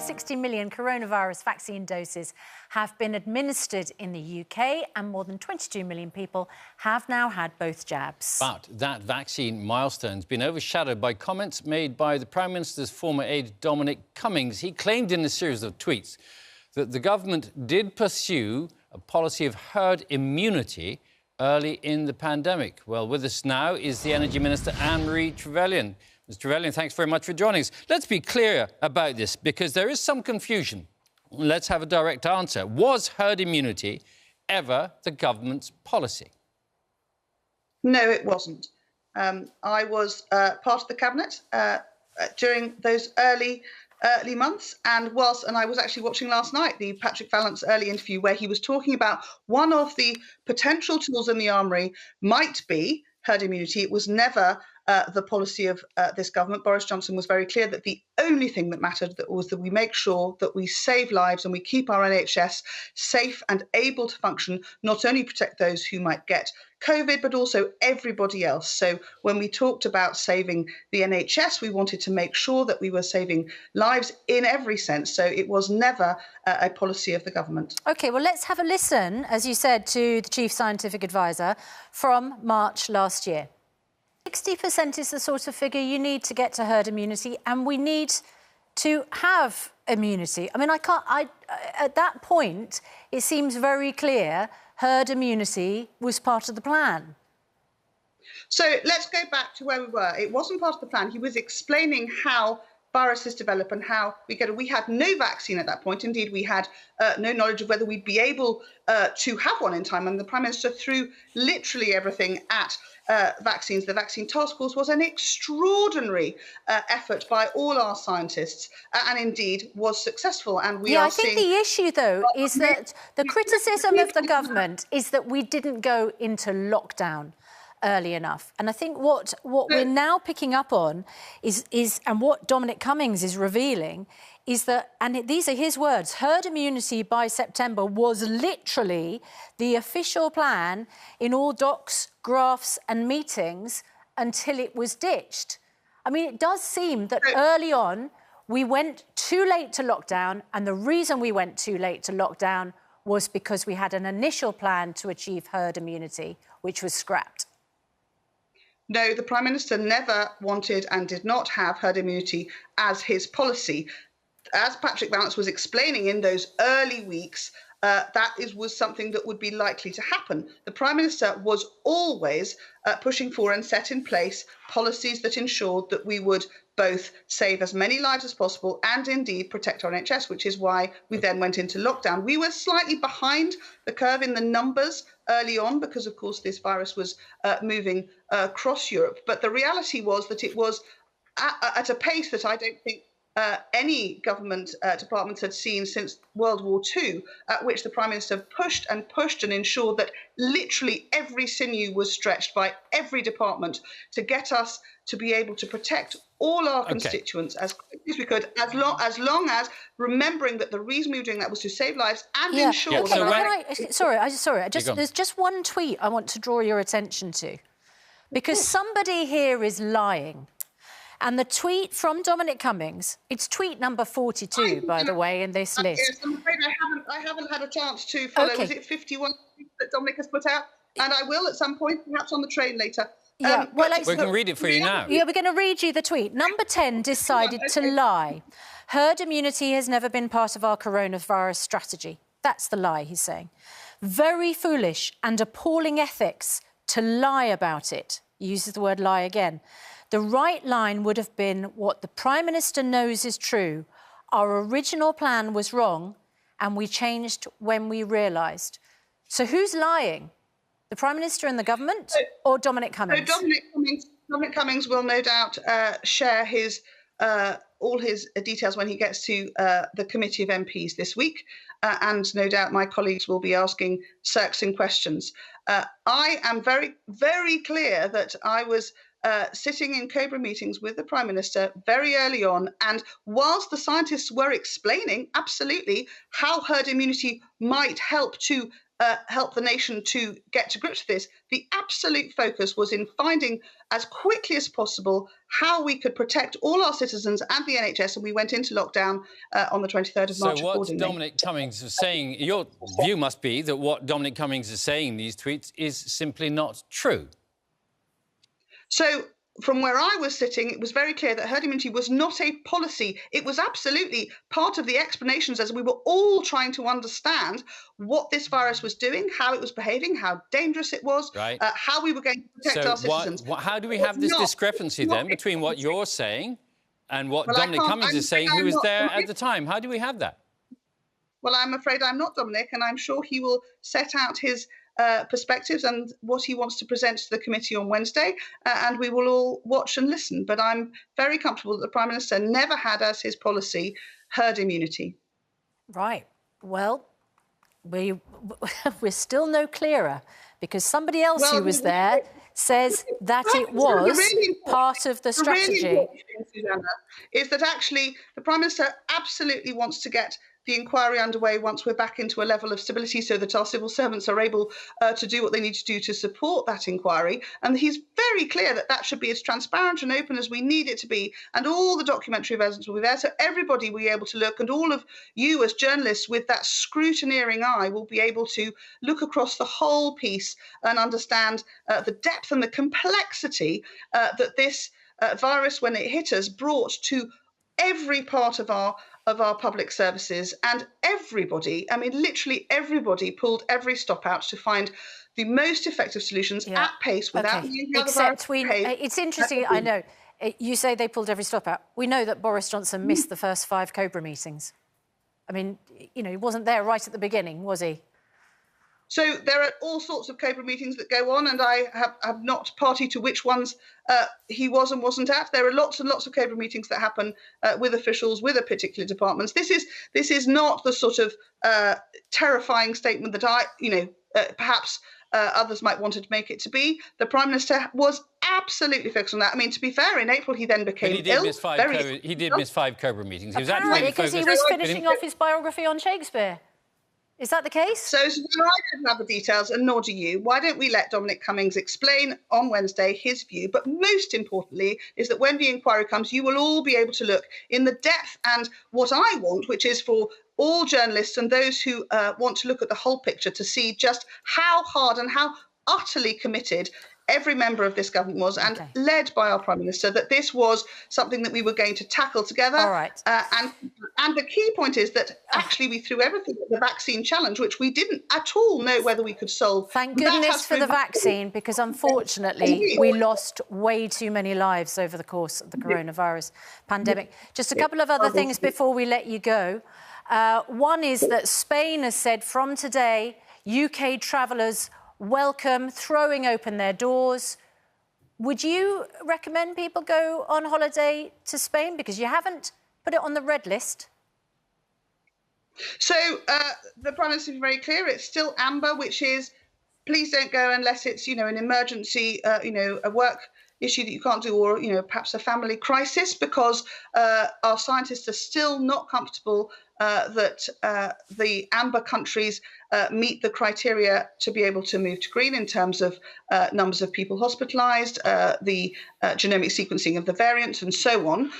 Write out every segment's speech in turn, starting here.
60 million coronavirus vaccine doses have been administered in the UK, and more than 22 million people have now had both jabs. But that vaccine milestone's been overshadowed by comments made by the Prime Minister's former aide, Dominic Cummings. He claimed in a series of tweets that the government did pursue a policy of herd immunity early in the pandemic. Well, with us now is the Energy Minister, Anne-Marie Trevelyan. Ms Trevelyan, thanks very much for joining us. Let's be clear about this, because there is some confusion. Let's have a direct answer. Was herd immunity ever the government's policy? No, it wasn't. I was part of the cabinet during those early months, and I was actually watching last night the Patrick Vallance early interview where he was talking about one of the potential tools in the armoury might be herd immunity. It was never the policy of this government. Boris Johnson was very clear that the only thing that mattered was that we make sure that we save lives and we keep our NHS safe and able to function, not only protect those who might get COVID, but also everybody else. So when we talked about saving the NHS, we wanted to make sure that we were saving lives in every sense. So it was never a policy of the government. OK, well, let's have a listen, as you said, to the Chief Scientific Advisor from March last year. 60% is the sort of figure you need to get to herd immunity, and we need to have immunity. I mean, at that point, it seems very clear herd immunity was part of the plan. So let's go back to where we were. It wasn't part of the plan. He was explaining how viruses develop and how we had no vaccine at that point. Indeed, we had no knowledge of whether we'd be able to have one in time. And the Prime Minister threw literally everything at vaccines. The Vaccine Task Force was an extraordinary effort by all our scientists, and indeed was successful. And I think the issue, though, is that the criticism of the government is that we didn't go into lockdown early enough. And I think what we're now picking up on is and what Dominic Cummings is revealing is that, and these are his words, herd immunity by September was literally the official plan in all docs, graphs and meetings until it was ditched. I mean, it does seem that early on we went too late to lockdown, and the reason we went too late to lockdown was because we had an initial plan to achieve herd immunity, which was scrapped. No, the Prime Minister never wanted and did not have herd immunity as his policy. As Patrick Vallance was explaining in those early weeks, was something that would be likely to happen. The Prime Minister was always pushing for and set in place policies that ensured that we would both save as many lives as possible and indeed protect our NHS, which is why we then went into lockdown. We were slightly behind the curve in the numbers early on because, of course, this virus was moving across Europe. But the reality was that it was at a pace that I don't think any government department had seen since World War II, at which the Prime Minister pushed and ensured that literally every sinew was stretched by every department to get us to be able to protect all our constituents as quickly as we could, as long as remembering that the reason we were doing that was to save lives and ensure that... There's just one tweet I want to draw your attention to, because somebody here is lying. And the tweet from Dominic Cummings, it's tweet number 42, by the way, in this list. Yes, I'm afraid I haven't had a chance to follow. Okay. Was it 51 that Dominic has put out? And I will at some point, perhaps on the train later. Yeah, we can read it for you now. Yeah, we're going to read you the tweet. Number 10 decided to lie. Herd immunity has never been part of our coronavirus strategy. That's the lie, he's saying. Very foolish and appalling ethics to lie about it. He uses the word lie again. The right line would have been what the Prime Minister knows is true. Our original plan was wrong and we changed when we realised. So who's lying? The Prime Minister and the government or Dominic Cummings? So Dominic Cummings will no doubt share all his details when he gets to the committee of MPs this week. And no doubt my colleagues will be asking circling questions. I am very, very clear that I was sitting in Cobra meetings with the Prime Minister very early on. And whilst the scientists were explaining absolutely how herd immunity might help to help the nation to get to grips with this, the absolute focus was in finding as quickly as possible how we could protect all our citizens and the NHS, and we went into lockdown on the 23rd of March. So what accordingly. Dominic Cummings is saying, your view must be that what Dominic Cummings is saying in these tweets is simply not true. So from where I was sitting, it was very clear that herd immunity was not a policy. It was absolutely part of the explanations as we were all trying to understand what this virus was doing, how it was behaving, how dangerous it was, right. How we were going to protect our citizens. How do we have this discrepancy then between what you're saying and what Dominic Cummings is saying, who was there at the time? How do we have that? Well, I'm afraid I'm not Dominic, and I'm sure he will set out his perspectives and what he wants to present to the committee on Wednesday, and we will all watch and listen. But I'm very comfortable that the Prime Minister never had as his policy herd immunity. Right. Well, we're still no clearer, because somebody else who was there says that it was part of the strategy. The really important thing, Susanna, is that actually the Prime Minister absolutely wants to get the inquiry underway once we're back into a level of stability so that our civil servants are able to do what they need to do to support that inquiry. And he's very clear that that should be as transparent and open as we need it to be. And all the documentary evidence will be there, so everybody will be able to look, and all of you as journalists with that scrutineering eye will be able to look across the whole piece and understand the depth and the complexity that this virus, when it hit us, brought to every part of our public services, and everybody, I mean, literally everybody pulled every stop out to find the most effective solutions at pace without using the virus. It's interesting, I know, you say they pulled every stop out. We know that Boris Johnson missed the first 5 Cobra meetings. I mean, you know, he wasn't there right at the beginning, was he? So there are all sorts of Cobra meetings that go on, and I have not party to which ones he was and wasn't at. There are lots and lots of Cobra meetings that happen with officials, with a particular departments. This is not the sort of terrifying statement that perhaps others might want to make it to be. The Prime Minister was absolutely focused on that. I mean, to be fair, in April he then became ill. He did miss 5 Cobra meetings. He was actually because he was finishing off his biography on Shakespeare. Is that the case? So I don't have the details, and nor do you. Why don't we let Dominic Cummings explain on Wednesday his view? But most importantly is that when the inquiry comes, you will all be able to look in the depth and what I want, which is for all journalists and those who want to look at the whole picture to see just how hard and how utterly committed every member of this government was, and led by our Prime Minister, that this was something that we were going to tackle together. All right. And the key point is that actually we threw everything at the vaccine challenge, which we didn't at all know whether we could solve. Thank goodness for the vaccine, because unfortunately we lost way too many lives over the course of the coronavirus pandemic. Just a couple of other things before we let you go. One is that Spain has said from today, UK travellers welcome, throwing open their doors. Would you recommend people go on holiday to Spain? Because you haven't put it on the red list. So the Prime Minister is very clear. It's still amber, which is please don't go unless it's, an emergency, a work issue that you can't do, or, perhaps a family crisis, because our scientists are still not comfortable that the amber countries meet the criteria to be able to move to green in terms of numbers of people hospitalised, the genomic sequencing of the variants and so on.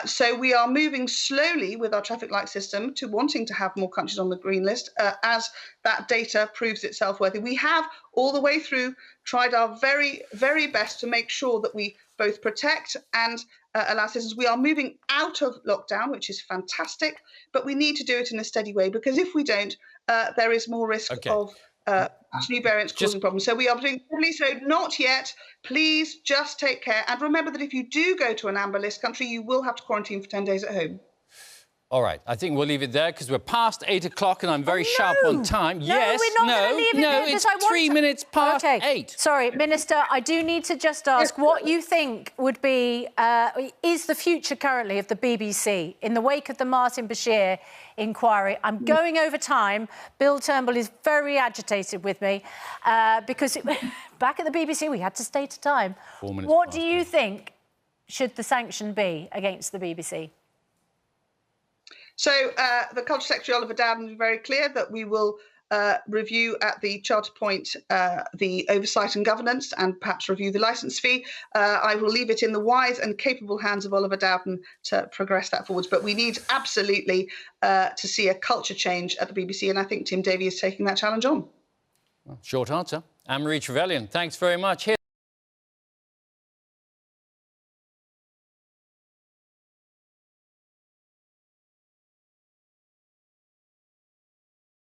So we are moving slowly with our traffic light system to wanting to have more countries on the green list as that data proves itself worthy. We have all the way through tried our very, very best to make sure that we both protect and allow citizens. We are moving out of lockdown, which is fantastic, but we need to do it in a steady way, because if we don't, there is more risk of new variants causing problems. So we are doing so not yet. Please just take care. And remember that if you do go to an amber list country, you will have to quarantine for 10 days at home. All right, I think we'll leave it there because we're past 8 o'clock and I'm very sharp on time. No, we're not going to leave it there, it's 3 minutes past 8. Sorry, Minister, I do need to just ask what you think would be, is the future currently of the BBC in the wake of the Martin Bashir inquiry. I'm going over time. Bill Turnbull is very agitated with me because back at the BBC we had to stay to time. 4 minutes What do you think should the sanction be against the BBC? So the Culture Secretary, Oliver Dowden, is very clear that we will review at the charter point the oversight and governance, and perhaps review the licence fee. I will leave it in the wise and capable hands of Oliver Dowden to progress that forwards. But we need absolutely to see a culture change at the BBC, and I think Tim Davie is taking that challenge on. Short answer. Anne-Marie Trevelyan, thanks very much. Here